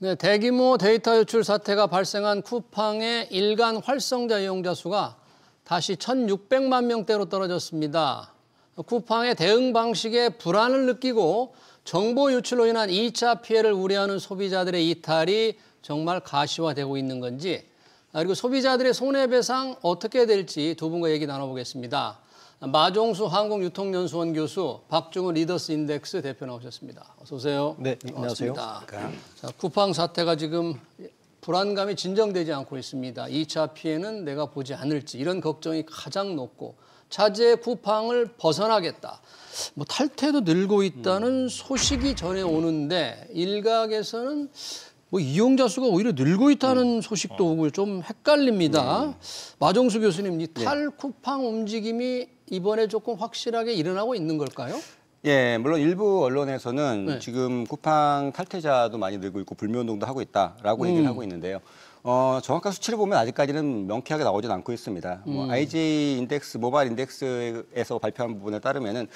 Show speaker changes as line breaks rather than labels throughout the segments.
네, 대규모 데이터 유출 사태가 발생한 쿠팡의 일간 활성자 이용자 수가 다시 1,600만 명대로 떨어졌습니다. 쿠팡의 대응 방식에 불안을 느끼고 정보 유출로 인한 2차 피해를 우려하는 소비자들의 이탈이 정말 가시화되고 있는 건지, 그리고 소비자들의 손해배상 어떻게 될지 두 분과 얘기 나눠보겠습니다. 마종수 한국유통연수원 교수, 박중훈 리더스인덱스 대표 나오셨습니다. 어서 오세요.
네, 안녕하세요.
자, 쿠팡 사태가 지금 불안감이 진정되지 않고 있습니다. 2차 피해는 내가 보지 않을지 이런 걱정이 가장 높고 차제 쿠팡을 벗어나겠다. 뭐 탈퇴도 늘고 있다는 소식이 전해오는데 일각에서는 뭐 이용자 수가 오히려 늘고 있다는 소식도 오고 좀 헷갈립니다. 마종수 교수님, 이 탈쿠팡 움직임이 이번에 조금 확실하게 일어나고 있는 걸까요?
예, 물론 일부 언론에서는 지금 쿠팡 탈퇴자도 많이 늘고 있고 불매운동도 하고 있다라고 얘기를 하고 있는데요. 정확한 수치를 보면 아직까지는 명쾌하게 나오진 않고 있습니다. 뭐 IJ 인덱스, 모바일 인덱스에서 발표한 부분에 따르면은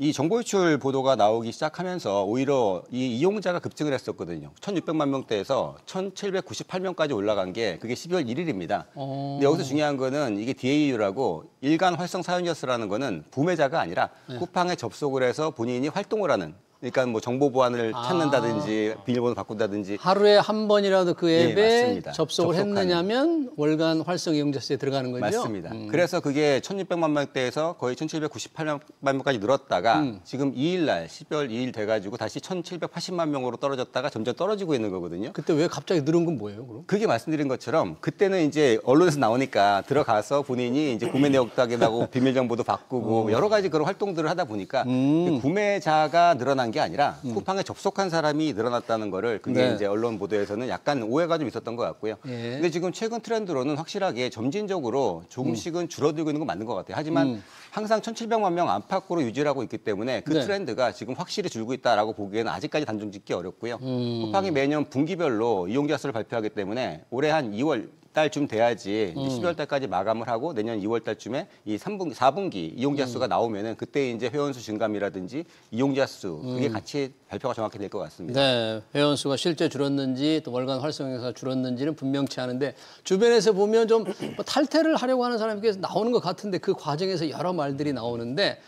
이 정보 유출 보도가 나오기 시작하면서 오히려 이 이용자가 급증을 했었거든요. 1,600만 명대에서 1,798명까지 올라간 게 그게 12월 1일입니다. 근데 여기서 중요한 거는 이게 DAU라고 일간 활성 사용자수라는 거는 구매자가 아니라 쿠팡에 접속을 해서 본인이 활동을 하는, 그러니까 뭐 정보 보안을 찾는다든지 비밀번호 바꾼다든지
하루에 한 번이라도 그 앱에 접속을
접속하는.
했느냐면 월간 활성 이용자 수에 들어가는 거죠?
맞습니다. 그래서 그게 1,600만 명대에서 거의 1,798만 명까지 늘었다가 지금 2일 날 12월 2일 돼가지고 다시 1,780만 명으로 떨어졌다가 점점 떨어지고 있는 거거든요.
그때 왜 갑자기 늘은 건 뭐예요, 그럼?
그게 말씀드린 것처럼 그때는 이제 언론에서 나오니까 들어가서 본인이 이제 구매 내역도 하고 비밀 정보도 바꾸고 여러 가지 그런 활동들을 하다 보니까 구매자가 늘어난 게 아니라 쿠팡에 접속한 사람이 늘어났다는 거를 그게 이제 언론 보도에서는 약간 오해가 좀 있었던 것 같고요. 근데 지금 최근 트렌드로는 확실하게 점진적으로 조금씩은 줄어들고 있는 건 맞는 것 같아요. 하지만 항상 1,700만 명 안팎으로 유지를 하고 있기 때문에 그 트렌드가 지금 확실히 줄고 있다라고 보기에는 아직까지 단정짓기 어렵고요. 쿠팡이 매년 분기별로 이용자 수를 발표하기 때문에 올해 한 2월 달쯤 돼야지 12월 달까지 마감을 하고 내년 2월 달쯤에 이 3분기, 4분기 이용자 수가 나오면은 그때 이제 회원수 증감이라든지 이용자 수 그게 같이 발표가 정확히 될 것 같습니다.
네, 회원 수가 실제 줄었는지 또 월간 활성화가 줄었는지는 분명치 않은데 주변에서 보면 좀 뭐 탈퇴를 하려고 하는 사람이 계속 나오는 것 같은데 그 과정에서 여러 말들이 나오는데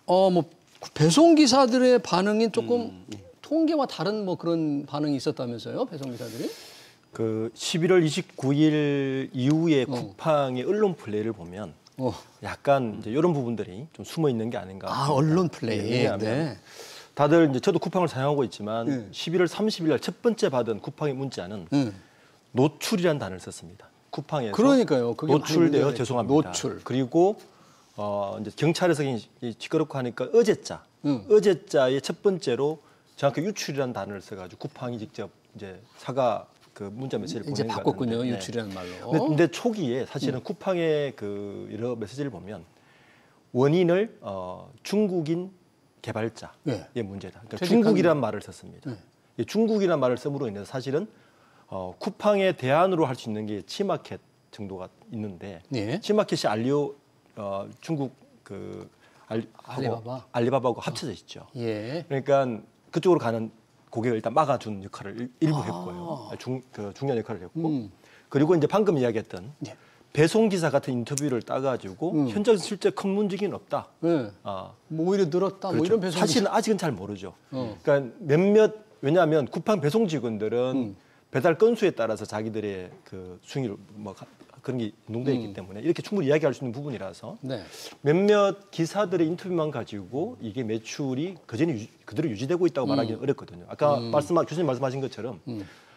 뭐 배송 기사들의 반응이 조금 통계와 다른 뭐 그런 반응이 있었다면서요, 배송 기사들이?
그 11월 29일 이후에 쿠팡의 언론 플레이를 보면 약간 이제 이런 부분들이 좀 숨어 있는 게 아닌가.
언론 플레이. 네.
다들 이제 저도 쿠팡을 사용하고 있지만 11월 30일 날 첫 번째 받은 쿠팡의 문자는 노출이라는 단어를 썼습니다. 쿠팡에서
그러니까요. 그게
노출되어 죄송합니다.
노출.
그리고 이제 경찰에서 시끄럽고 하니까 어제자의 첫 번째로 정확히 유출이라는 단어를 써가지고 쿠팡이 직접 이제 사과 그 문자 메시지를 보낸 거 같은데.
이제 바꿨군요. 유출이라는 말로.
근데 초기에 사실은 쿠팡의 그 여러 메시지를 보면 원인을 중국인 개발자의 문제다. 그러니까 중국이라는 말을 썼습니다. 이 중국이라는 말을 씀으로 인해서 사실은 쿠팡의 대안으로 할 수 있는 게 치마켓 정도가 있는데 치마켓이 중국 그 알리바바하고 합쳐져 있죠. 그러니까 그쪽으로 가는 고객을 일단 막아준 역할을 일부 했고요. 중요한 역할을 했고 그리고 이제 방금 이야기했던 배송기사 같은 인터뷰를 따가지고 현장에서 실제 큰 문제는 없다.
뭐 오히려 늘었다.
그렇죠.
뭐 이런 배송
사실은 아직은 잘 모르죠. 그러니까 왜냐하면 쿠팡 배송 직원들은 배달 건수에 따라서 자기들의 그 수익을 뭐 그런 게 농되어 있기 때문에 이렇게 충분히 이야기할 수 있는 부분이라서 몇몇 기사들의 인터뷰만 가지고 이게 매출이 그대로 유지되고 있다고 말하기는 어렵거든요. 아까 교수님 말씀하신 것처럼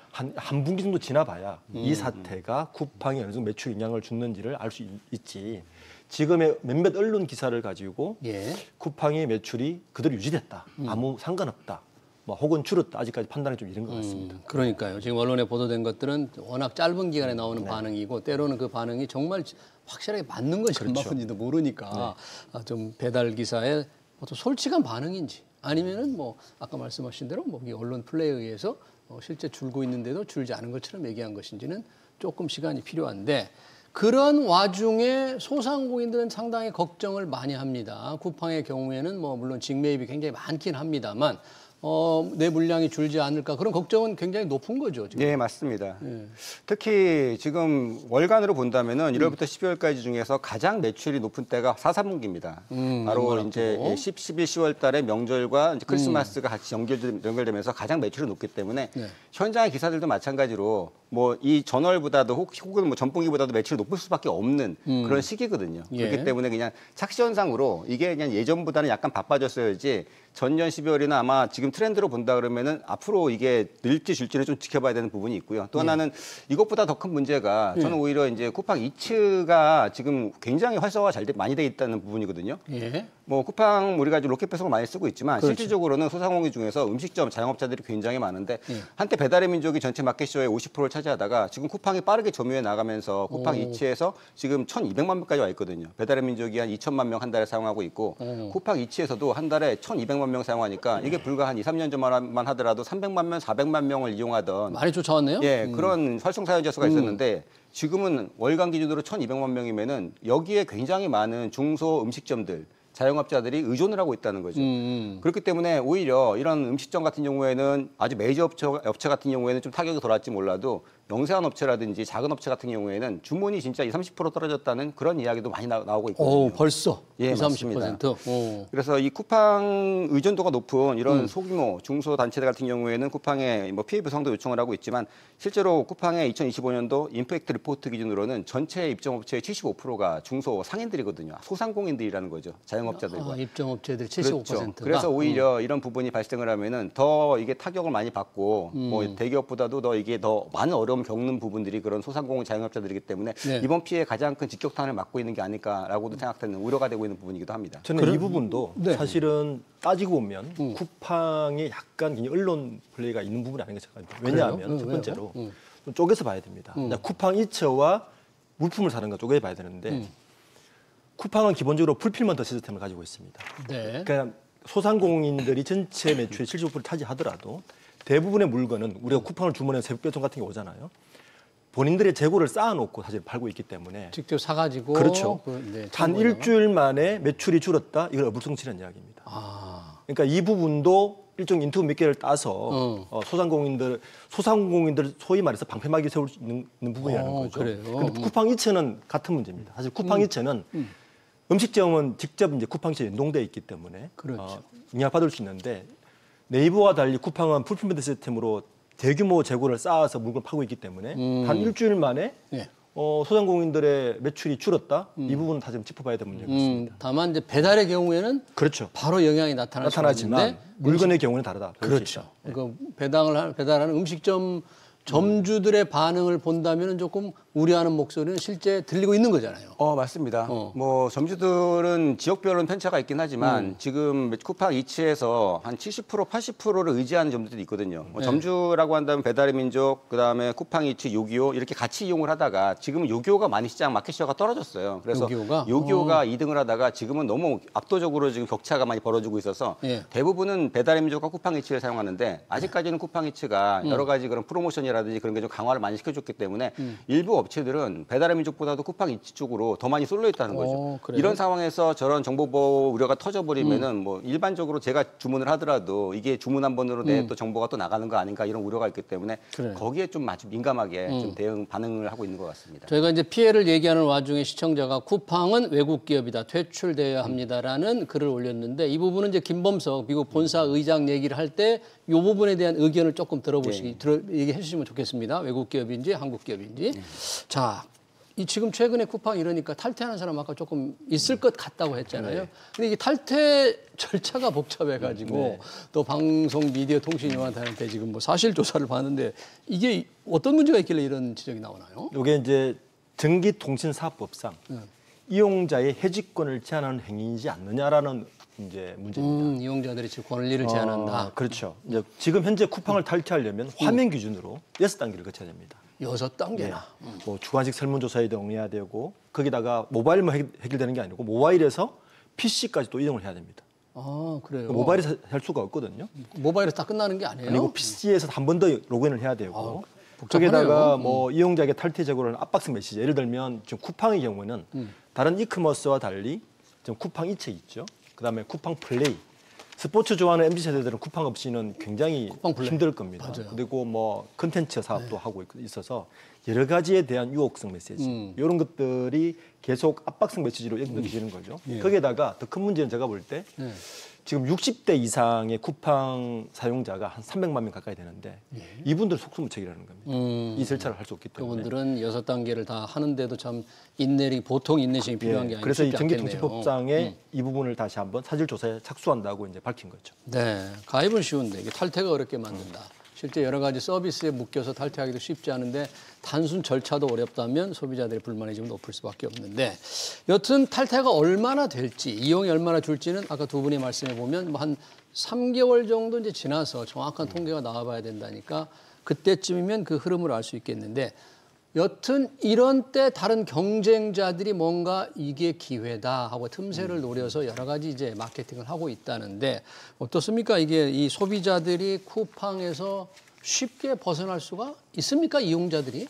한 분기 정도 지나봐야 이 사태가 쿠팡에 어느 정도 매출 영향을 줬는지를 알 수 있지. 지금의 몇몇 언론 기사를 가지고 쿠팡의 매출이 그대로 유지됐다. 아무 상관없다. 뭐 혹은 줄었다. 아직까지 판단이 좀 이른 것 같습니다.
그러니까요. 지금 언론에 보도된 것들은 워낙 짧은 기간에 나오는 반응이고 때로는 그 반응이 정말 확실하게 맞는 건지 얼마 건지도 모르니까 좀 배달 기사의 어떤 솔직한 반응인지 아니면은 뭐 아까 말씀하신 대로 뭐 언론 플레이에 의해서 실제 줄고 있는데도 줄지 않은 것처럼 얘기한 것인지는 조금 시간이 필요한데 그런 와중에 소상공인들은 상당히 걱정을 많이 합니다. 쿠팡의 경우에는 뭐 물론 직매입이 굉장히 많긴 합니다만 내 물량이 줄지 않을까 그런 걱정은 굉장히 높은 거죠. 지금.
네, 맞습니다. 특히 지금 월간으로 본다면은 1월부터 12월까지 중에서 가장 매출이 높은 때가 4, 3분기입니다. 바로 이제 10, 11, 10월 달에 명절과 이제 크리스마스가 같이 연결되면서 가장 매출이 높기 때문에 현장의 기사들도 마찬가지로 뭐 이 전월보다도 혹은 뭐 전분기보다도 매출이 높을 수밖에 없는 그런 시기거든요. 그렇기 때문에 그냥 착시현상으로 이게 그냥 예전보다는 약간 바빠졌어야지 전년 12월이나 아마 지금 트렌드로 본다 그러면은 앞으로 이게 늘지 줄지는 좀 지켜봐야 되는 부분이 있고요. 또 하나는 이것보다 더 큰 문제가 저는 오히려 이제 쿠팡 이츠가 지금 굉장히 활성화가 많이 돼 있다는 부분이거든요. 뭐 쿠팡 우리가 지금 로켓 배송을 많이 쓰고 있지만 실질적으로는 소상공인 중에서 음식점 자영업자들이 굉장히 많은데 한때 배달의 민족이 전체 마켓쇼의 50%를 차지하다가 지금 쿠팡이 빠르게 점유해 나가면서 쿠팡 이츠에서 지금 1,200만 명까지 와 있거든요. 배달의 민족이 한 2천만 명 한 달에 사용하고 있고 쿠팡 이츠에서도 한 달에 1,200만 명 사용하니까 이게 불과 한 2, 3년 전만 하더라도 300만 명, 400만 명을 이용하던
많이 쫓아왔네요.
예, 그런 활성 사용자 수가 있었는데 지금은 월간 기준으로 1,200만 명이면은 여기에 굉장히 많은 중소 음식점들 자영업자들이 의존을 하고 있다는 거죠. 그렇기 때문에 오히려 이런 음식점 같은 경우에는 아주 메이저 업체 같은 경우에는 좀 타격이 덜할지 몰라도 영세한 업체라든지 작은 업체 같은 경우에는 주문이 진짜 20, 30% 떨어졌다는 그런 이야기도 많이 나오고 있거든요.
벌써
예,
20, 30%.
그래서 이 쿠팡 의존도가 높은 이런 소규모 중소단체들 같은 경우에는 쿠팡에 뭐 피해 보상도 요청을 하고 있지만 실제로 쿠팡의 2025년도 임팩트 리포트 기준으로는 전체 입점업체의 75%가 중소 상인들이거든요. 소상공인들이라는 거죠. 자영업자들과.
입점업체들 75%가.
그렇죠. 그래서 오히려 이런 부분이 발생을 하면은 더 이게 타격을 많이 받고 뭐 대기업보다도 더 이게 더 많은 어려움을 겪는 부분들이 그런 소상공인 자영업자들이기 때문에 이번 피해의 가장 큰 직격탄을 맞고 있는 게 아닐까라고도 생각되는 우려가 되고 있는 부분이기도 합니다.
저는 이 부분도 사실은 따지고 보면 쿠팡에 약간 언론 플레이가 있는 부분이 아닌가 생각합니다. 왜냐하면 첫 번째로 좀 쪼개서 봐야 됩니다. 쿠팡 이츠와 물품을 사는 거 쪼개 봐야 되는데 쿠팡은 기본적으로 풀필먼트 시스템을 가지고 있습니다. 그러니까 소상공인들이 전체 매출의 75%를 차지하더라도 대부분의 물건은 우리가 쿠팡을 주문해 새벽 배송 같은 게 오잖아요. 본인들의 재고를 쌓아놓고 사실 팔고 있기 때문에
직접 사가지고
그렇죠. 한 일주일 만에 매출이 줄었다. 이걸 어불성치는 이야기입니다. 그러니까 이 부분도 일종 인터뷰 몇 개를 따서 소상공인들 소위 말해서 방패막이 세울 수 있는 부분이라는 거죠. 근데 쿠팡 이츠는 같은 문제입니다. 사실 쿠팡 이츠는 음식점은 직접 이제 쿠팡 이츠에 연동돼 있기 때문에 영향받을 수 있는데 네이버와 달리 쿠팡은 풀필먼트 시스템으로 대규모 재고를 쌓아서 물건을 파고 있기 때문에 한 일주일 만에 소상공인들의 매출이 줄었다. 이 부분은 다시 짚어봐야 될 문제가 있습니다.
다만 이제 배달의 경우에는
그렇죠.
바로 영향이 나타나지만
물건의 경우는 다르다.
그렇죠. 그 배달하는 음식점 점주들의 반응을 본다면 조금 우려하는 목소리는 실제 들리고 있는 거잖아요.
맞습니다. 뭐 점주들은 지역별로는 편차가 있긴 하지만 지금 쿠팡 이츠에서 한 70%, 80%를 의지하는 점주들이 있거든요. 점주라고 한다면 배달의 민족, 그다음에 쿠팡 이츠, 요기요 이렇게 같이 이용을 하다가 지금은 요기요가 많이 시장 마켓시어가 떨어졌어요. 그래서 요기요가 2등을 하다가 지금은 너무 압도적으로 지금 격차가 많이 벌어지고 있어서 대부분은 배달의 민족과 쿠팡 이츠를 사용하는데 아직까지는 쿠팡 이츠가 여러 가지 그런 프로모션이라든지 그런 게 좀 강화를 많이 시켜줬기 때문에 일부 업체들은 배달의 민족보다도 쿠팡 이츠 쪽으로 더 많이 쏠려 있다는 거죠. 이런 상황에서 저런 정보보호 우려가 터져버리면은 뭐 일반적으로 제가 주문을 하더라도 이게 주문 한 번으로 내 또 정보가 또 나가는 거 아닌가 이런 우려가 있기 때문에 거기에 좀 아주 민감하게 좀 반응을 하고 있는 것 같습니다.
저희가 이제 피해를 얘기하는 와중에 시청자가 쿠팡은 외국 기업이다 퇴출되어야 합니다라는 글을 올렸는데 이 부분은 이제 김범석 미국 본사 의장 얘기를 할 때 이 부분에 대한 의견을 조금 얘기해 주시면 좋겠습니다. 외국 기업인지 한국 기업인지. 자, 이 지금 최근에 쿠팡 이러니까 탈퇴하는 사람 아까 조금 있을 것 같다고 했잖아요. 근데 이게 탈퇴 절차가 복잡해가지고 또 방송 미디어 통신위원회한테 지금 뭐 사실 조사를 받는데 이게 어떤 문제가 있길래 이런 지적이 나오나요?
이게 이제 전기통신사업법상 이용자의 해지권을 제한하는 행위이지 않느냐라는 이제 문제입니다.
이용자들이 지금 권리를 제한한다.
그렇죠. 이제 지금 현재 쿠팡을 탈퇴하려면 화면 기준으로 6단계를 거쳐야 됩니다.
6단계나.
뭐 주관식 설문조사에 동의해야 되고 거기다가 모바일만 해결되는 게 아니고 모바일에서 PC까지 또 이동을 해야 됩니다.
그래요?
모바일에서 할 수가 없거든요.
모바일에서 다 끝나는 게 아니에요?
그리고 PC에서 한 번 더 로그인을 해야 되고 거기다가 뭐 이용자에게 탈퇴 제고를 압박성 메시지 예를 들면 지금 쿠팡의 경우는 다른 이커머스와 달리 지금 쿠팡 이체 있죠. 그다음에 쿠팡 플레이 스포츠 좋아하는 MZ 세대들은 쿠팡 없이는 굉장히 힘들 겁니다.
맞아요.
그리고 뭐 컨텐츠 사업도 하고 있어서 여러 가지에 대한 유혹성 메시지 이런 것들이 계속 압박성 메시지로 느껴지는 거죠. 거기에다가 더 큰 문제는 제가 볼 때 지금 60대 이상의 쿠팡 사용자가 한 300만 명 가까이 되는데 이분들 속수무책이라는 겁니다. 이 절차를 할 수 없기 때문에.
그분들은 6단계를 다 하는데도 참 보통 인내심이 필요한 게 아니라
그래서 이
쉽지 않겠네요.
전기통신법상에 이 부분을 다시 한번 사실 조사에 착수한다고 이제 밝힌 거죠.
네, 가입은 쉬운데 이게 탈퇴가 어렵게 만든다. 실제 여러 가지 서비스에 묶여서 탈퇴하기도 쉽지 않은데 단순 절차도 어렵다면 소비자들의 불만이 좀 높을 수밖에 없는데 여튼 탈퇴가 얼마나 될지 이용이 얼마나 줄지는 아까 두 분이 말씀해 보면 뭐 한 3개월 정도 이제 지나서 정확한 통계가 나와봐야 된다니까 그때쯤이면 그 흐름을 알 수 있겠는데 여튼 이런 때 다른 경쟁자들이 뭔가 이게 기회다 하고 틈새를 노려서 여러 가지 이제 마케팅을 하고 있다는데 어떻습니까? 이게 이 소비자들이 쿠팡에서 쉽게 벗어날 수가 있습니까? 이용자들이?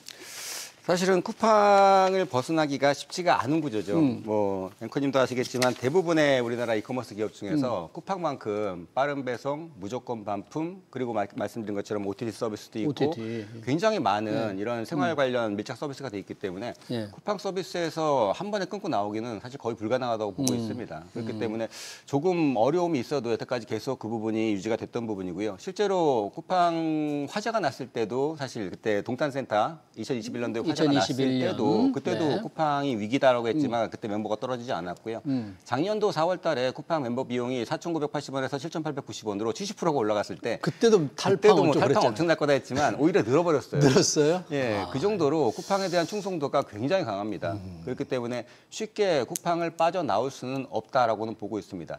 사실은 쿠팡을 벗어나기가 쉽지가 않은 구조죠. 뭐 앵커님도 아시겠지만 대부분의 우리나라 이커머스 기업 중에서 쿠팡만큼 빠른 배송, 무조건 반품, 그리고 말씀드린 것처럼 OTT 서비스도 있고
OTT.
굉장히 많은 이런 생활 관련 밀착 서비스가 돼 있기 때문에 쿠팡 서비스에서 한 번에 끊고 나오기는 사실 거의 불가능하다고 보고 있습니다. 그렇기 때문에 조금 어려움이 있어도 여태까지 계속 그 부분이 유지가 됐던 부분이고요. 실제로 쿠팡 화재가 났을 때도 사실 그때 동탄센터 2021년도에 화재가 났을 때도 그때도 쿠팡이 위기다라고 했지만 그때 멤버가 떨어지지 않았고요. 작년도 4월 달에 쿠팡 멤버 비용이 4,980원에서 7,890원으로 70%가 올라갔을 때
그때도
탈팡 엄청날 거다 했지만 오히려 늘어버렸어요.
늘었어요?
예, 그 정도로 쿠팡에 대한 충성도가 굉장히 강합니다. 그렇기 때문에 쉽게 쿠팡을 빠져나올 수는 없다라고는 보고 있습니다.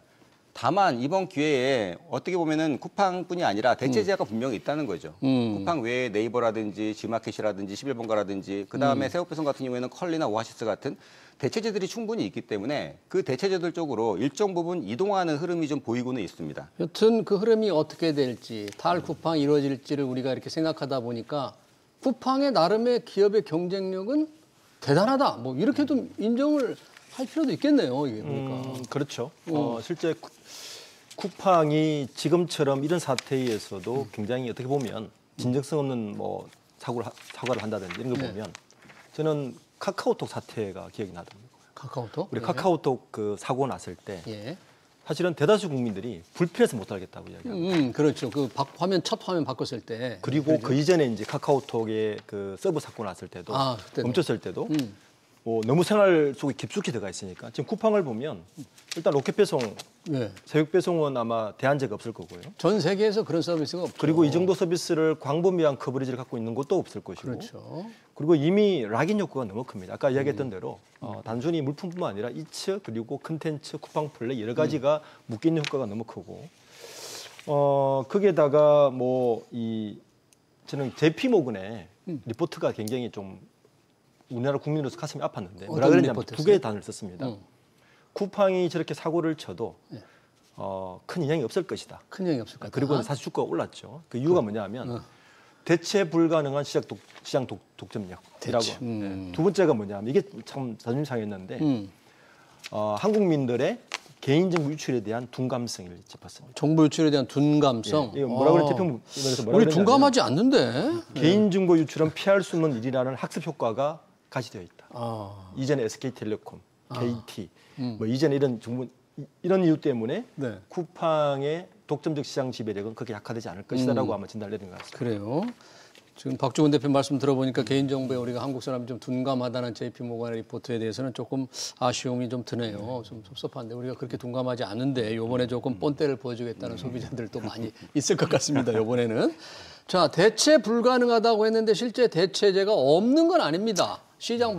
다만 이번 기회에 어떻게 보면은 쿠팡뿐이 아니라 대체제가 분명히 있다는 거죠. 쿠팡 외에 네이버라든지 지마켓이라든지 11번가라든지 그다음에 새우배송 같은 경우에는 컬리나 오아시스 같은 대체제들이 충분히 있기 때문에 그 대체제들 쪽으로 일정 부분 이동하는 흐름이 좀 보이고는 있습니다.
여튼 그 흐름이 어떻게 될지 탈쿠팡 이루어질지를 우리가 이렇게 생각하다 보니까 쿠팡의 나름의 기업의 경쟁력은 대단하다. 뭐 이렇게 좀 인정을 할 필요도 있겠네요. 이게 보니까.
그렇죠. 실제 쿠팡이 지금처럼 이런 사태에서도 굉장히 어떻게 보면 진정성 없는 뭐 사과를 한다든지 이런 거 보면 저는 카카오톡 사태가 기억이 나더라고요.
카카오톡?
우리 카카오톡 그 사고 났을 때 사실은 대다수 국민들이 불편해서 못 하겠다고 이야기합니다.
그렇죠. 그 첫 화면 바꿨을 때.
그리고 그 이전에 이제 카카오톡의 그 서버 사고 났을 때도 멈췄을 때도 너무 생활 속에 깊숙이 들어가 있으니까 지금 쿠팡을 보면 일단 로켓 배송, 새벽 배송은 아마 대안제가 없을 거고요.
전 세계에서 그런 서비스가 없죠.
그리고 이 정도 서비스를 광범위한 커버리지를 갖고 있는 것도 없을 것이고.
그렇죠.
그리고 이미 락인 욕구가 너무 큽니다. 아까 이야기했던 대로 단순히 물품뿐만 아니라 이츠 그리고 컨텐츠, 쿠팡 플레이 여러 가지가 묶이는 효과가 너무 크고. 거기에다가 저는 JP 모건의 리포트가 굉장히 좀 우리나라 국민으로서 가슴이 아팠는데 뭐라 그랬냐면 두 개의 단어를 썼습니다. 쿠팡이 저렇게 사고를 쳐도 큰 영향이 없을 것이다.
큰 영향이 없을 것이다.
그리고 사실 주가가 올랐죠. 그 이유가 뭐냐면 대체 불가능한 시장 독점력이라고. 두 번째가 뭐냐면 이게 참 자존심 상했는데 한국민들의 개인정보 유출에 대한 둔감성을 짚었습니다.
정보 유출에 대한 둔감성.
이거 뭐라 그랬지? 대표님에서 뭐라
우리 둔감하지 않는데.
개인정보 유출은 피할 수 없는 일이라는 학습 효과가 가시되어 있다. 이전에 SK텔레콤, KT, 뭐 이전에 이런 이유 때문에 쿠팡의 독점적 시장 지배력은 그렇게 약화되지 않을 것이다라고 아마 진단을 내린 것 같습니다.
그래요. 지금 박주원 대표 말씀 들어보니까 개인정보에 우리가 한국 사람이 좀 둔감하다는 JP모건의 리포트에 대해서는 조금 아쉬움이 좀 드네요. 좀 섭섭한데 우리가 그렇게 둔감하지 않은데 이번에 조금 본때를 보여주겠다는 소비자들도 많이 있을 것 같습니다. 이번에는. 자, 대체 불가능하다고 했는데 실제 대체제가 없는 건 아닙니다. 시장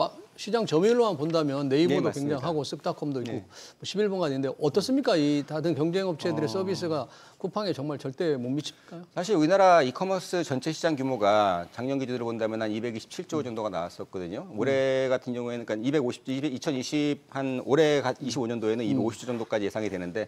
점유율로만 본다면 네이버도 굉장하고 쓱닷컴도 있고 11번가 있는데 어떻습니까? 이 다른 경쟁업체들의 서비스가 쿠팡에 정말 절대 못 미칠까요?
사실 우리나라 이커머스 전체 시장 규모가 작년 기준으로 본다면 한 227조 정도가 나왔었거든요. 올해 같은 경우에는 그러니까 2020 한 올해 25년도에는 250조 정도까지 예상이 되는데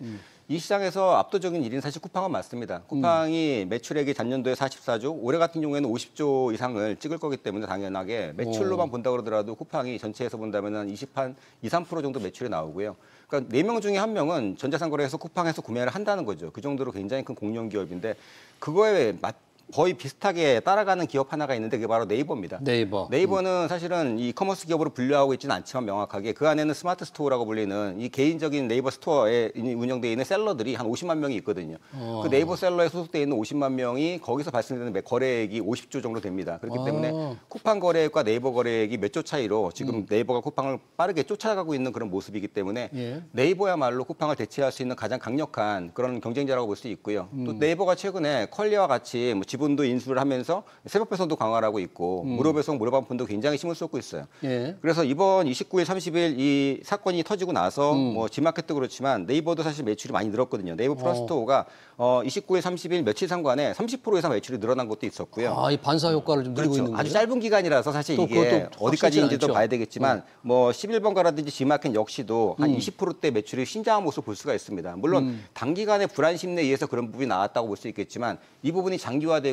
이 시장에서 압도적인 1위는 사실 쿠팡은 맞습니다. 쿠팡이 매출액이 전년도에 44조, 올해 같은 경우에는 50조 이상을 찍을 거기 때문에 당연하게 매출로만 본다고 그러더라도 쿠팡이 전체에서 본다면 한 23% 정도 매출이 나오고요. 그러니까 4명 중에 1명은 전자상거래에서 쿠팡에서 구매를 한다는 거죠. 그 정도로 굉장히 큰 공룡 기업인데 그거에 거의 비슷하게 따라가는 기업 하나가 있는데 그게 바로 네이버입니다. 네이버는 사실은 이 커머스 기업으로 분류하고 있지는 않지만 명확하게 그 안에는 스마트 스토어라고 불리는 이 개인적인 네이버 스토어에 운영되어 있는 셀러들이 한 50만 명이 있거든요. 그 네이버 셀러에 소속되어 있는 50만 명이 거기서 발생되는 거래액이 50조 정도 됩니다. 그렇기 때문에 쿠팡 거래액과 네이버 거래액이 몇 조 차이로 지금 네이버가 쿠팡을 빠르게 쫓아가고 있는 그런 모습이기 때문에 네이버야말로 쿠팡을 대체할 수 있는 가장 강력한 그런 경쟁자라고 볼 수 있고요. 또 네이버가 최근에 컬리와 같이 뭐 지분도 인수를 하면서 새벽 배송도 강화를 하고 있고 무료 배송, 무료 반품도 굉장히 힘을 쏟고 있어요. 그래서 이번 29일, 30일 이 사건이 터지고 나서 뭐 지마켓도 그렇지만 네이버도 사실 매출이 많이 늘었거든요. 네이버 플러스토어가 29일, 30일 며칠 상관에 30% 이상 매출이 늘어난 것도 있었고요.
이 반사 효과를 좀 누리고 있는 거예요?
아주 짧은 기간이라서 사실 이게 어디까지인지도 봐야 되겠지만 뭐 11번가라든지 지마켓 역시도 한 20%대 매출이 신장한 모습을 볼 수가 있습니다. 물론 단기간에 불안심내에 의해서 그런 부분이 나왔다고 볼 수 있겠지만 이 부분이 장기화되고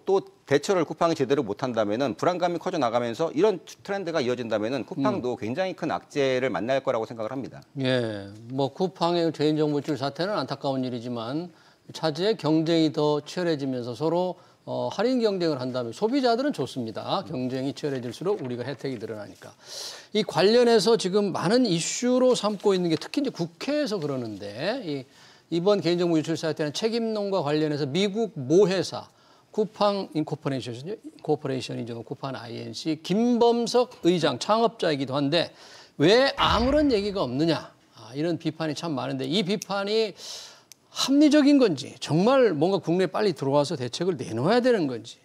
또 대처를 쿠팡이 제대로 못한다면은 불안감이 커져 나가면서 이런 트렌드가 이어진다면은 쿠팡도 굉장히 큰 악재를 만날 거라고 생각을 합니다.
뭐 쿠팡의 개인정보유출 사태는 안타까운 일이지만 차제의 경쟁이 더 치열해지면서 서로 할인 경쟁을 한다면 소비자들은 좋습니다. 경쟁이 치열해질수록 우리가 혜택이 늘어나니까. 이 관련해서 지금 많은 이슈로 삼고 있는 게 특히 이제 국회에서 그러는데 이번 개인정보 유출 사태는 책임론과 관련해서 미국 모회사 쿠팡 인코퍼레이션이죠. 쿠팡 INC 김범석 의장 창업자이기도 한데 왜 아무런 얘기가 없느냐 이런 비판이 참 많은데 이 비판이 합리적인 건지 정말 뭔가 국내에 빨리 들어와서 대책을 내놓아야 되는 건지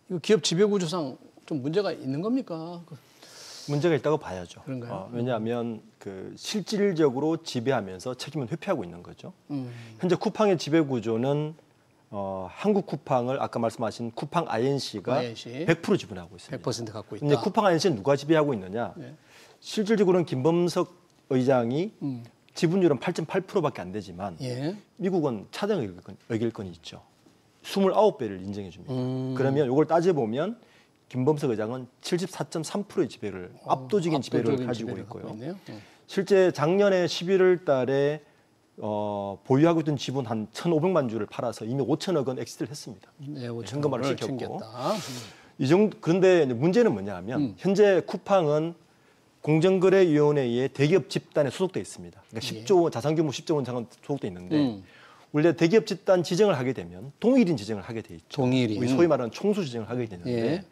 이거 기업 지배구조상 좀 문제가 있는 겁니까?
문제가 있다고 봐야죠.
그런가요?
왜냐하면 그 실질적으로 지배하면서 책임을 회피하고 있는 거죠. 현재 쿠팡의 지배구조는 한국 쿠팡을 아까 말씀하신 쿠팡 INC가 100% 지분하고 있습니다.
100% 갖고 있다.
근데 쿠팡 INC는 누가 지배하고 있느냐? 실질적으로는 김범석 의장이 지분율은 8.8%밖에 안 되지만 미국은 차등 의결권이 있죠. 29배를 인정해 줍니다. 그러면 이걸 따져보면 김범석 의장은 74.3%의 지배를 압도적인 지배를 가지고 있고요. 실제 작년에 11월 달에 보유하고 있던 지분 한 1,500만 주를 팔아서 이미 5천억 원 엑시트를 했습니다. 현금화를 시켰고. 이 정도, 그런데 문제는 뭐냐 하면 현재 쿠팡은 공정거래위원회에 대기업 집단에 소속돼 있습니다. 그러니까 10조 원, 자산규모 10조 원 장은 소속돼 있는데 원래 대기업 집단 지정을 하게 되면 동일인 지정을 하게 돼 있죠. 우리 소위 말하는 총수 지정을 하게 되는데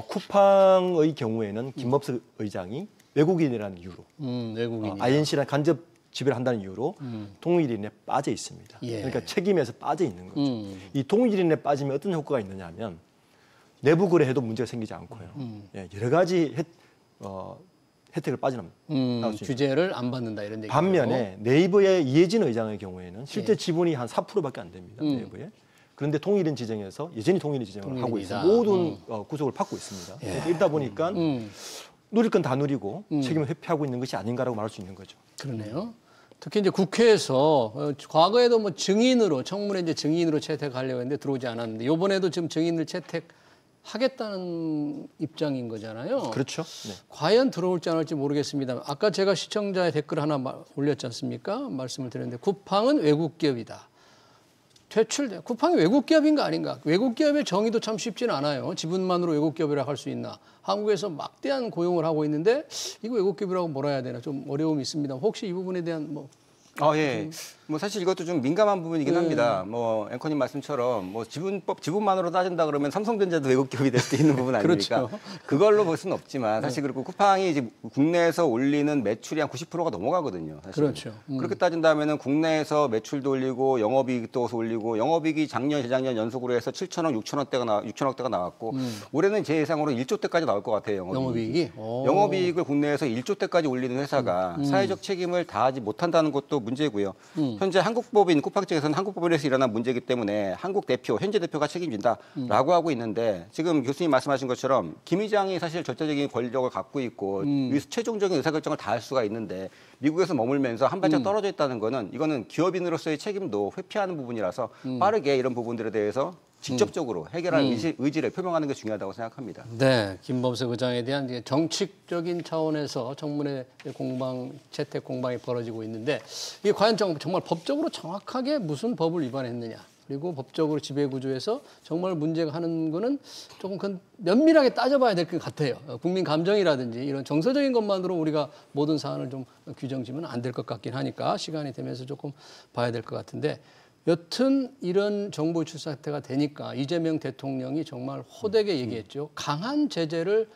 쿠팡의 경우에는 김범석 의장이 외국인이라는 이유로 INC랑 간접 지배를 한다는 이유로 동일인에 빠져 있습니다. 그러니까 책임에서 빠져 있는 거죠. 이 동일인에 빠지면 어떤 효과가 있느냐 하면 내부 거래해도 문제가 생기지 않고요. 여러 가지 혜택을 빠져나옵니다.
규제를 안 받는다 이런 얘기죠.
반면에 네이버의 이해진 의장의 경우에는 실제 지분이 한 4%밖에 안 됩니다. 네이버에. 그런데 동일인 지정에서 여전히 동일인 지정을 하고 있어요. 모든 구속을 받고 있습니다. 이러다 보니까 누릴 건 다 누리고 책임을 회피하고 있는 것이 아닌가라고 말할 수 있는 거죠.
그러네요. 특히 이제 국회에서 과거에도 뭐 증인으로 청문회 이제 증인으로 채택하려고 했는데 들어오지 않았는데 이번에도 지금 증인을 채택하겠다는 입장인 거잖아요.
그렇죠.
과연 들어올지 안 올지 모르겠습니다. 아까 제가 시청자의 댓글 하나 올렸지 않습니까? 말씀을 드렸는데 쿠팡은 외국 기업이다. 쿠팡이 외국 기업인가 아닌가? 외국 기업의 정의도 참 쉽지는 않아요. 지분만으로 외국 기업이라고 할 수 있나? 한국에서 막대한 고용을 하고 있는데 이거 외국 기업이라고 뭐라 해야 되나? 좀 어려움이 있습니다. 혹시 이 부분에 대한
뭐 사실 이것도 좀 민감한 부분이긴 합니다. 뭐 앵커님 말씀처럼 뭐 지분만으로 따진다 그러면 삼성전자도 외국 기업이 될 수도 있는 부분 아닙니까?
그렇죠.
그걸로 볼 수는 없지만 사실 그리고 쿠팡이 이제 국내에서 올리는 매출이 한 90%가 넘어가거든요. 사실.
그렇죠.
그렇게 따진다면은 국내에서 매출도 올리고 영업이익도 올리고 영업이익이 작년, 재작년 연속으로 해서 7천억, 6천억대가 나왔고 올해는 제 예상으로 1조대까지 나올 것 같아요. 영업이익이. 영업이익을 국내에서 1조대까지 올리는 회사가 사회적 책임을 다하지 못한다는 것도 문제고요. 현재 한국법인 쿠팡 측에서는 한국법인에서 일어난 문제이기 때문에 한국 대표, 현재 대표가 책임진다라고 하고 있는데 지금 교수님 말씀하신 것처럼 김 의장이 사실 절대적인 권력을 갖고 있고 최종적인 의사결정을 다 할 수가 있는데 미국에서 머물면서 한 발짝 떨어져 있다는 거는 이거는 기업인으로서의 책임도 회피하는 부분이라서 빠르게 이런 부분들에 대해서 직접적으로 해결할 의지를 표명하는 게 중요하다고 생각합니다.
네, 김범석 의장에 대한 이제 정치적인 차원에서 청문회 채택 공방이 벌어지고 있는데 이게 과연 정말 법적으로 정확하게 무슨 법을 위반했느냐, 그리고 법적으로 지배구조에서 정말 문제가 하는 거는 조금 면밀하게 따져봐야 될 것 같아요. 국민 감정이라든지 이런 정서적인 것만으로 우리가 모든 사안을 좀 규정지면 안 될 것 같긴 하니까 시간이 되면서 조금 봐야 될 것 같은데, 여튼 이런 정보 유출 사태가 되니까 이재명 대통령이 정말 호되게 얘기했죠. 강한 제재를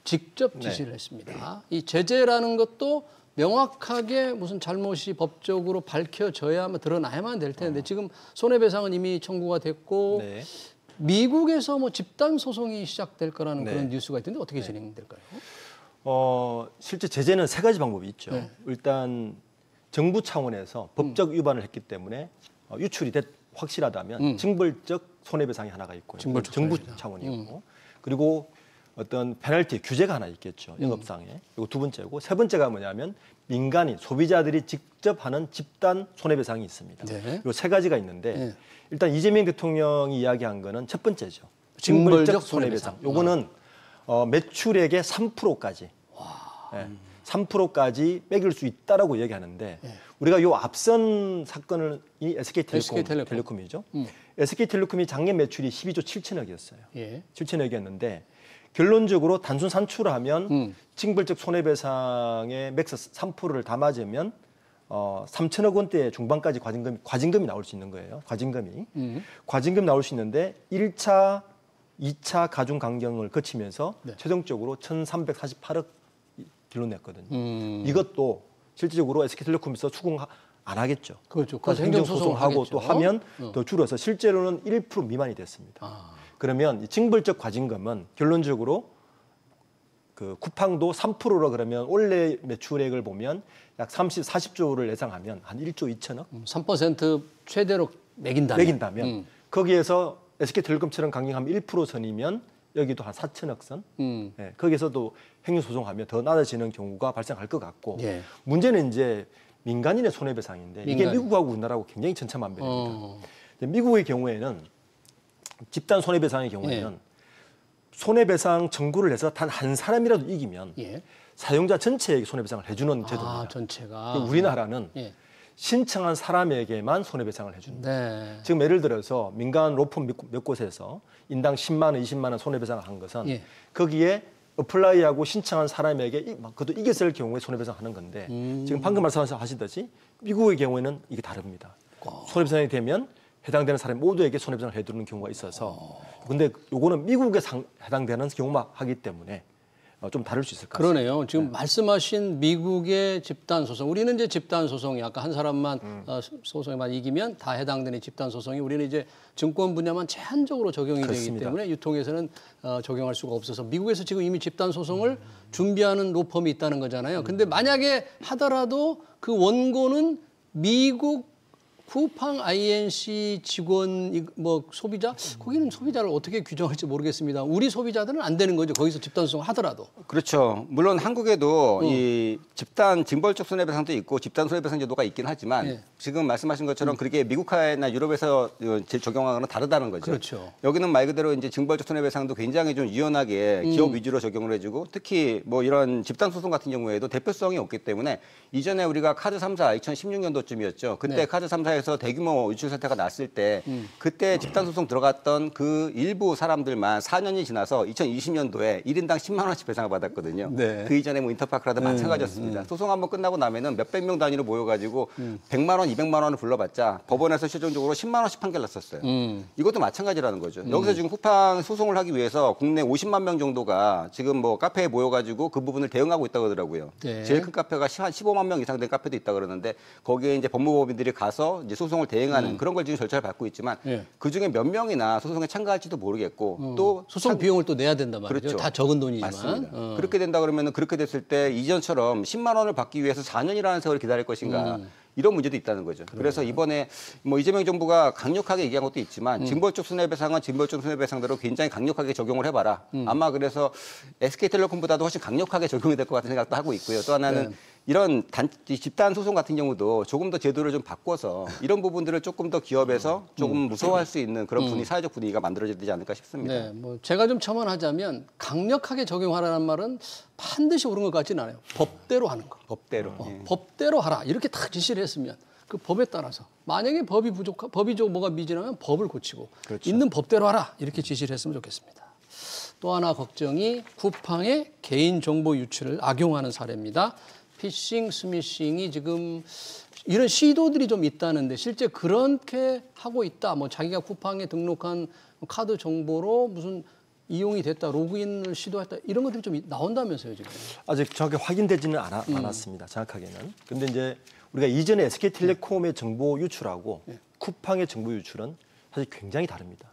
직접 지시를 했습니다. 이 제재라는 것도 명확하게 무슨 잘못이 법적으로 밝혀져야만 드러나야만 될 텐데 지금 손해배상은 이미 청구가 됐고 미국에서 뭐 집단 소송이 시작될 거라는 그런 뉴스가 있던데 어떻게 진행될까요?
실제 제재는 세 가지 방법이 있죠. 일단 정부 차원에서 법적 위반을 했기 때문에 유출이 확실하다면 징벌적 손해배상이 하나가 있고요. 정부 차원이고 그리고 어떤 페널티 규제가 하나 있겠죠. 영업상에. 그리고 두 번째고 세 번째가 뭐냐면 민간인 소비자들이 직접 하는 집단 손해배상이 있습니다. 이 세 가지가 있는데 일단 이재명 대통령이 이야기한 거는 첫 번째죠. 징벌적 손해배상. 요거는 매출액의 3%까지 3%까지 매길 수 있다라고 얘기하는데 우리가 요 앞선 사건을 이 SK텔레콤이죠. SK텔레콤이 작년 매출이 12조 7천억이었어요. 7천억이었는데 결론적으로 단순 산출을 하면 징벌적 손해배상의 맥스 3%를 다 맞으면 3천억 원대 중반까지 과징금이 나올 수 있는 거예요. 과징금 나올 수 있는데 1차, 2차 가중 강경을 거치면서 최종적으로 1,348억 결론냈거든요. 이것도 실질적으로 SK텔레콤에서 수긍 안 하겠죠.
그렇죠.
그래서 행정소송하고 또 하면 더 줄어서 실제로는 1% 미만이 됐습니다. 그러면 이 징벌적 과징금은 결론적으로 그 쿠팡도 3%로 그러면 올해 매출액을 보면 약 40조를 예상하면 한 1조 2천억?
3% 최대로 매긴다면
거기에서 SK텔레콤처럼 강경하면 1% 선이면 여기도 한 4천억 선. 거기에서도 행정소송하면 더 낮아지는 경우가 발생할 것 같고 문제는 이제 민간인의 손해배상인데 이게 미국하고 우리나라하고 굉장히 천차만별입니다. 미국의 경우에는 집단 손해배상의 경우에는 손해배상 청구를 해서 단 한 사람이라도 이기면 사용자 전체에게 손해배상을 해주는 제도입니다.
전체가.
우리나라는 신청한 사람에게만 손해배상을 해줍니다. 지금 예를 들어서 민간 로펌 몇 곳에서 인당 10만 원, 20만 원 손해배상을 한 것은 거기에 어플라이하고 신청한 사람에게 그것도 이겼을 경우에 손해배상 하는 건데 지금 방금 말씀하시듯이 미국의 경우에는 이게 다릅니다. 손해배상이 되면 해당되는 사람 모두에게 손해배상을 해주는 경우가 있어서 근데 요거는 미국에 해당되는 경우만 하기 때문에 좀 다를 수 있을 것 같습니다.
그러네요. 지금 말씀하신 미국의 집단 소송, 우리는 이제 집단 소송이 아까 한 사람만 소송에만 이기면 다 해당되는 집단 소송이 우리는 이제 증권 분야만 제한적으로 적용이 되기 때문에 유통에서는 적용할 수가 없어서 미국에서 지금 이미 집단 소송을 준비하는 로펌이 있다는 거잖아요. 근데 만약에 하더라도 그 원고는 미국 쿠팡 INC 직원 뭐 소비자 거기는 소비자를 어떻게 규정할지 모르겠습니다. 우리 소비자들은 안 되는 거죠. 거기서 집단 소송 하더라도.
그렇죠. 물론 한국에도 이 집단 징벌적 손해배상도 있고 집단 손해배상 제도가 있긴 하지만 지금 말씀하신 것처럼 그렇게 미국이나 유럽에서 적용하거나 다르다는 거죠.
그렇죠.
여기는 말 그대로 이제 징벌적 손해배상도 굉장히 좀 유연하게 기업 위주로 적용을 해주고 특히 뭐 이런 집단 소송 같은 경우에도 대표성이 없기 때문에 이전에 우리가 카드 3사 2016년도쯤이었죠. 그때 카드 3사에서 대규모 유출 사태가 났을 때 그때 집단 소송 들어갔던 그 일부 사람들만 4년이 지나서 2020년도에 1인당 10만 원씩 배상을 받았거든요. 그 이전에 뭐 인터파크라도 마찬가지였습니다. 소송 한번 끝나고 나면은 몇백 명 단위로 모여가지고 100만 원, 200만 원을 불러봤자 법원에서 최종적으로 10만 원씩 판결 났었어요. 이것도 마찬가지라는 거죠. 여기서 지금 쿠팡 소송을 하기 위해서 국내 50만 명 정도가 지금 뭐 카페에 모여가지고 그 부분을 대응하고 있다고 하더라고요. 제일 큰 카페가 한 15만 명 이상 된 카페도 있다 그러는데 거기에 이제 법무법인들이 가서 이제 소송을 대행하는 그런 걸 지금 절차를 밟고 있지만 그 중에 몇 명이나 소송에 참가할지도 모르겠고 또
소송 비용을 또 내야 된단 말이죠.
그렇죠.
다 적은 돈이지만.
맞습니다. 그렇게 된다 그러면 그렇게 됐을 때 이전처럼 10만 원을 받기 위해서 4년이라는 세월을 기다릴 것인가 이런 문제도 있다는 거죠. 그래서 이번에 뭐 이재명 정부가 강력하게 얘기한 것도 있지만 징벌적 손해배상은 징벌적 손해배상대로 굉장히 강력하게 적용을 해봐라. 아마 그래서 SK텔레콤보다도 훨씬 강력하게 적용이 될 것 같은 생각도 하고 있고요. 또 하나는 이런 집단 소송 같은 경우도 조금 더 제도를 좀 바꿔서 이런 부분들을 조금 더 기업에서 조금 무서워할 수 있는 그런 사회적 분위기가 만들어져야 되지 않을까 싶습니다.
네, 뭐 제가 좀 첨언하자면 강력하게 적용하라는 말은 반드시 옳은 것 같지는 않아요. 법대로 하는 거.
법대로.
법대로 하라 이렇게 딱 지시를 했으면 그 법에 따라서 만약에 법이 좀 뭐가 미진하면 법을 고치고 있는 법대로 하라 이렇게 지시를 했으면 좋겠습니다. 또 하나 걱정이 쿠팡의 개인정보 유출을 악용하는 사례입니다. 피싱, 스미싱이 지금 이런 시도들이 좀 있다는데 실제 그렇게 하고 있다. 뭐 자기가 쿠팡에 등록한 카드 정보로 무슨 이용이 됐다, 로그인을 시도했다 이런 것들이 좀 나온다면서요 지금?
아직 정확하게 확인되지는 않았습니다. 정확하게는. 그런데 이제 우리가 이전에 SK텔레콤의 정보 유출하고 쿠팡의 정보 유출은 사실 굉장히 다릅니다.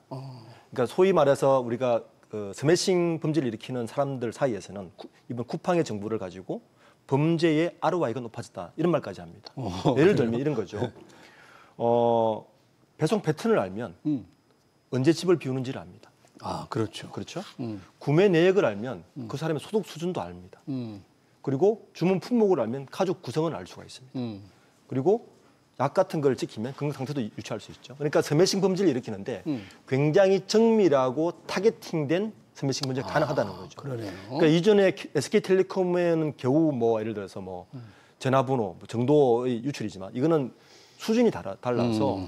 그러니까 소위 말해서 우리가 그 스매싱 범죄를 일으키는 사람들 사이에서는 이번 쿠팡의 정보를 가지고 범죄의 ROI가 높아졌다 이런 말까지 합니다. 예를 들면 이런 거죠. 배송 패턴을 알면 언제 집을 비우는지를 압니다.
아, 그렇죠.
그렇죠. 구매 내역을 알면 그 사람의 소득 수준도 압니다. 그리고 주문 품목을 알면 가족 구성을 알 수가 있습니다. 그리고 약 같은 걸 찍히면 건강 상태도 유추할 수 있죠. 그러니까 스매싱 범죄를 일으키는데 굉장히 정밀하고 타겟팅된 스매싱 범죄가 가능하다는 거죠.
그러네요.
그러니까 이전에 SK텔레콤에는 겨우 뭐 예를 들어서 뭐 전화번호 정도의 유출이지만 이거는 수준이 달라서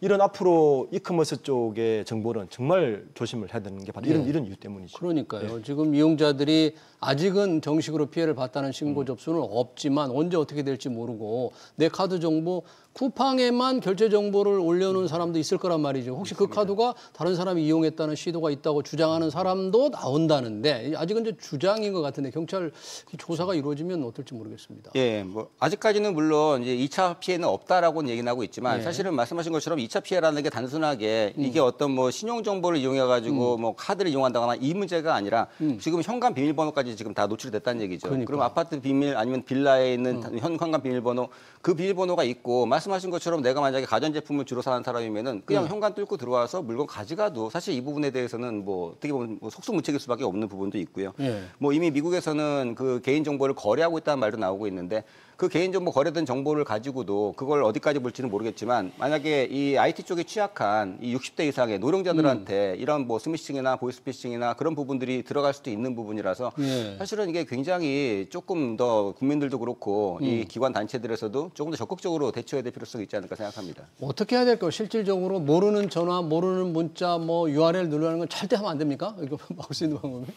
이런 앞으로 이커머스 쪽의 정보는 정말 조심을 해야 되는 게 바로 이런 이유 때문이죠.
그러니까요. 지금 이용자들이 아직은 정식으로 피해를 봤다는 신고 접수는 없지만 언제 어떻게 될지 모르고 내 카드 정보 쿠팡에만 결제 정보를 올려놓은 사람도 있을 거란 말이죠. 혹시 그 카드가 다른 사람이 이용했다는 시도가 있다고 주장하는 사람도 나온다는데 아직은 이제 주장인 것 같은데 경찰 조사가 이루어지면 어떨지 모르겠습니다.
예, 뭐 아직까지는 물론 이제 2차 피해는 없다라고는 얘기는 하고 있지만 사실은 말씀하신 것처럼 2차 피해라는 게 단순하게 이게 어떤 뭐 신용 정보를 이용해 가지고 뭐 카드를 이용한다거나 이 문제가 아니라 지금 현관 비밀번호까지 지금 다 노출이 됐다는 얘기죠. 그럼 아파트 비밀 아니면 빌라에 있는 현관 비밀번호 그 비밀번호가 있고 말씀하신 것처럼 내가 만약에 가전제품을 주로 사는 사람이면은 그냥 현관 뚫고 들어와서 물건 가져가도 사실 이 부분에 대해서는 뭐 어떻게 보면 뭐 속수무책일 수밖에 없는 부분도 있고요. 뭐 이미 미국에서는 그 개인 정보를 거래하고 있다는 말도 나오고 있는데 그 개인정보 거래된 정보를 가지고도 그걸 어디까지 볼지는 모르겠지만 만약에 이 IT 쪽에 취약한 이 60대 이상의 노령자들한테 이런 뭐 스미싱이나 보이스피싱이나 그런 부분들이 들어갈 수도 있는 부분이라서 사실은 이게 굉장히 조금 더 국민들도 그렇고 이 기관 단체들에서도 조금 더 적극적으로 대처해야 될 필요성이 있지 않을까 생각합니다.
어떻게 해야 될까요? 실질적으로 모르는 전화, 모르는 문자, 뭐 URL 누르는 건 절대 하면 안 됩니까? 이거 막을 수 있는 방법이?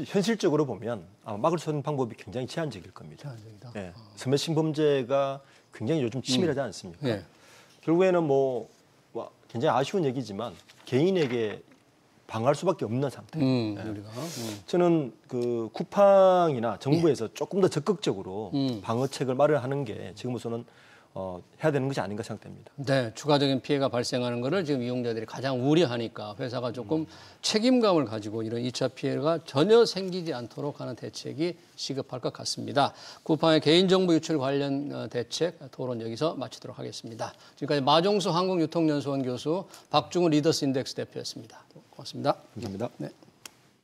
현실적으로 보면 아마 막을 수 있는 방법이 굉장히 제한적일 겁니다.
제한적이다.
네. 스매싱 범죄가 굉장히 요즘 치밀하지 않습니까? 결국에는 뭐 굉장히 아쉬운 얘기지만 개인에게 방어할 수밖에 없는 상태. 저는 그 쿠팡이나 정부에서 조금 더 적극적으로 방어책을 마련하는 게 지금으로서는 해야 되는 것이 아닌가 생각됩니다.
네, 추가적인 피해가 발생하는 것을 지금 이용자들이 가장 우려하니까 회사가 조금 책임감을 가지고 이런 2차 피해가 전혀 생기지 않도록 하는 대책이 시급할 것 같습니다. 쿠팡의 개인정보 유출 관련 대책 토론 여기서 마치도록 하겠습니다. 지금까지 마종수 한국유통연수원 교수 박중훈 리더스 인덱스 대표였습니다. 고맙습니다.
감사합니다.
네.